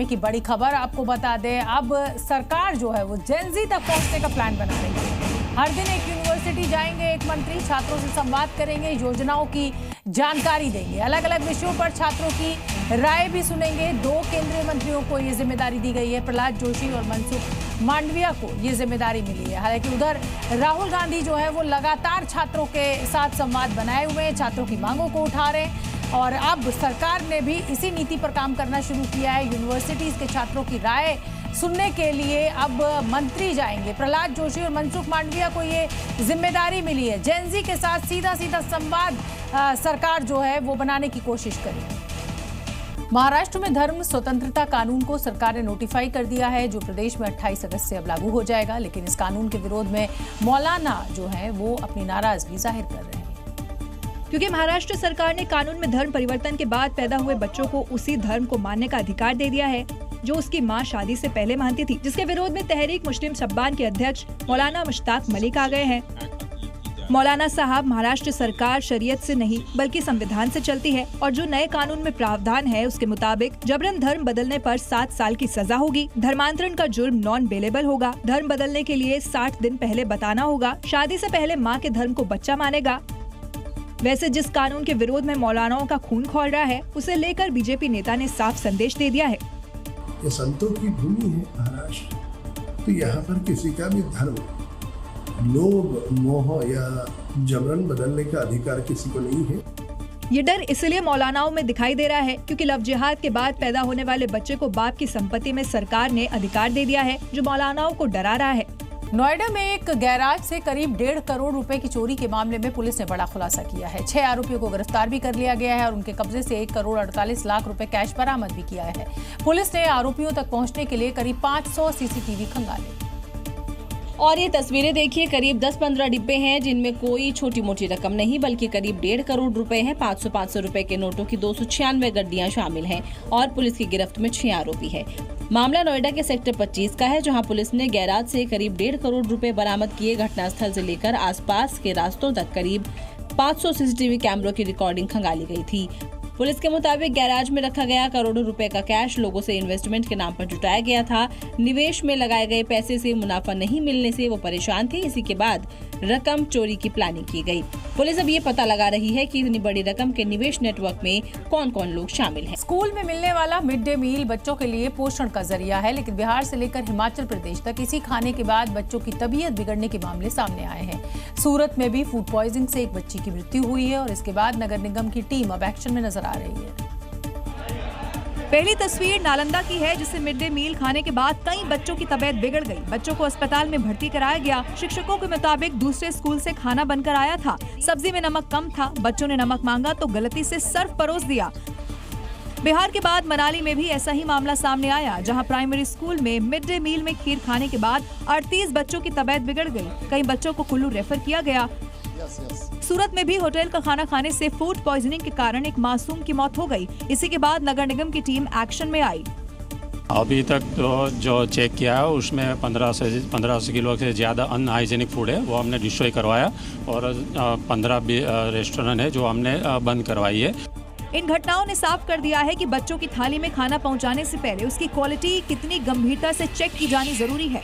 की बड़ी खबर आपको बता दें, अब सरकार जो है वो जेन ज़ी तक पहुंचने का प्लान बना रही है। हर दिन एक यूनिवर्सिटी जाएंगे एक मंत्री, छात्रों से संवाद करेंगे, योजनाओं की जानकारी देंगे, अलग अलग विषयों पर छात्रों की राय भी सुनेंगे। 2 केंद्रीय मंत्रियों को ये जिम्मेदारी दी गई है, प्रहलाद जोशी और मनसुख मांडविया को ये जिम्मेदारी मिली है। हालांकि उधर राहुल गांधी जो है वो लगातार छात्रों के साथ संवाद बनाए हुए हैं, छात्रों की मांगों को उठा रहे हैं और अब सरकार ने भी इसी नीति पर काम करना शुरू किया है। यूनिवर्सिटीज के छात्रों की राय सुनने के लिए अब मंत्री जाएंगे। प्रहलाद जोशी और मनसुख मांडविया को ये जिम्मेदारी मिली है। जेन ज़ी के साथ सीधा संवाद सरकार जो है वो बनाने की कोशिश करेगी। महाराष्ट्र में धर्म स्वतंत्रता कानून को सरकार ने नोटिफाई कर दिया है, जो प्रदेश में 28 अगस्त से अब लागू हो जाएगा। लेकिन इस कानून के विरोध में मौलाना जो है वो अपनी नाराजगी जाहिर कर रहे हैं, क्योंकि महाराष्ट्र सरकार ने कानून में धर्म परिवर्तन के बाद पैदा हुए बच्चों को उसी धर्म को मानने का अधिकार दे दिया है जो उसकी मां शादी से पहले मानती थी, जिसके विरोध में तहरीक मुस्लिम शब्बान के अध्यक्ष मौलाना मुश्ताक मलिक आ गए हैं। मौलाना साहब, महाराष्ट्र सरकार शरीयत से नहीं बल्कि संविधान से चलती है और जो नए कानून में प्रावधान है उसके मुताबिक जबरन धर्म बदलने पर 7 साल की सजा होगी। धर्मांतरण का जुर्म नॉन बेलेबल होगा। धर्म बदलने के लिए 60 दिन पहले बताना होगा। शादी से पहले माँ के धर्म को बच्चा मानेगा। वैसे जिस कानून के विरोध में मौलानाओं का खून खौल रहा है, उसे लेकर बीजेपी नेता ने साफ संदेश दे दिया है। ये संतों की भूमि है महाराष्ट्र, तो यहाँ पर किसी का भी धर्म, लोभ, मोह या जबरन बदलने का अधिकार किसी को नहीं है। ये डर इसलिए मौलानाओं में दिखाई दे रहा है क्योंकि लव जिहाद के बाद पैदा होने वाले बच्चे को बाप की संपत्ति में सरकार ने अधिकार दे दिया है, जो मौलानाओं को डरा रहा है। नोएडा में एक गैराज से करीब 1.5 करोड़ रुपए की चोरी के मामले में पुलिस ने बड़ा खुलासा किया है। 6 आरोपियों को गिरफ्तार भी कर लिया गया है और उनके कब्जे से 1 करोड़ 48 लाख रुपए कैश बरामद भी किया है। पुलिस ने आरोपियों तक पहुंचने के लिए करीब 500 सीसीटीवी खंगाले। और ये तस्वीरें देखिए, करीब 10-15 डिब्बे हैं जिनमें कोई छोटी मोटी रकम नहीं बल्कि करीब 1.5 करोड़ रुपए हैं। 500 रुपए के नोटों की 296 गड्डियां शामिल हैं और पुलिस की गिरफ्त में 6 आरोपी है। मामला नोएडा के सेक्टर 25 का है, जहां पुलिस ने गैराज से करीब 1.5 करोड़ रुपए बरामद किए। घटनास्थल से लेकर आसपास के रास्तों तक करीब 500 सीसीटीवी कैमरों की रिकॉर्डिंग खंगाली गई थी। पुलिस के मुताबिक गैराज में रखा गया करोड़ों रुपए का कैश लोगों से इन्वेस्टमेंट के नाम पर जुटाया गया था। निवेश में लगाए गए पैसे से मुनाफा नहीं मिलने से वो परेशान थे। इसी के बाद रकम चोरी की प्लानिंग की गई। पुलिस अब ये पता लगा रही है कि इतनी बड़ी रकम के निवेश नेटवर्क में कौन कौन लोग शामिल हैं। स्कूल में मिलने वाला मिड डे मील बच्चों के लिए पोषण का जरिया है, लेकिन बिहार से लेकर हिमाचल प्रदेश तक इसी खाने के बाद बच्चों की तबीयत बिगड़ने के मामले सामने आए हैं। सूरत में भी फूड पॉइजनिंग से एक बच्ची की मृत्यु हुई है और इसके बाद नगर निगम की टीम अब एक्शन में नजर आ रही है। पहली तस्वीर नालंदा की है, जिसे मिड डे मील खाने के बाद कई बच्चों की तबीयत बिगड़ गई। बच्चों को अस्पताल में भर्ती कराया गया। शिक्षकों के मुताबिक दूसरे स्कूल से खाना बनकर आया था, सब्जी में नमक कम था। बच्चों ने नमक मांगा तो गलती से सर्फ परोस दिया। बिहार के बाद मनाली में भी ऐसा ही मामला सामने आया, जहां प्राइमरी स्कूल में मिड डे मील में खीर खाने के बाद 38 बच्चों की तबीयत बिगड़ गई। कई बच्चों को कुल्लू रेफर किया गया। सूरत में भी होटल का खाना खाने से फूड पॉइजनिंग के कारण एक मासूम की मौत हो गई। इसी के बाद नगर निगम की टीम एक्शन में आई। अभी तक तो जो चेक किया है उसमें 1500 किलो से ज़्यादा अनहाइजेनिक फूड है, वो हमने डिस्ट्रॉय करवाया और 15 रेस्टोरेंट है जो हमने बंद करवाई है। इन घटनाओं ने साफ कर दिया है कि बच्चों की थाली में खाना पहुंचाने से पहले उसकी क्वालिटी कितनी गंभीरता से चेक की जानी जरूरी है।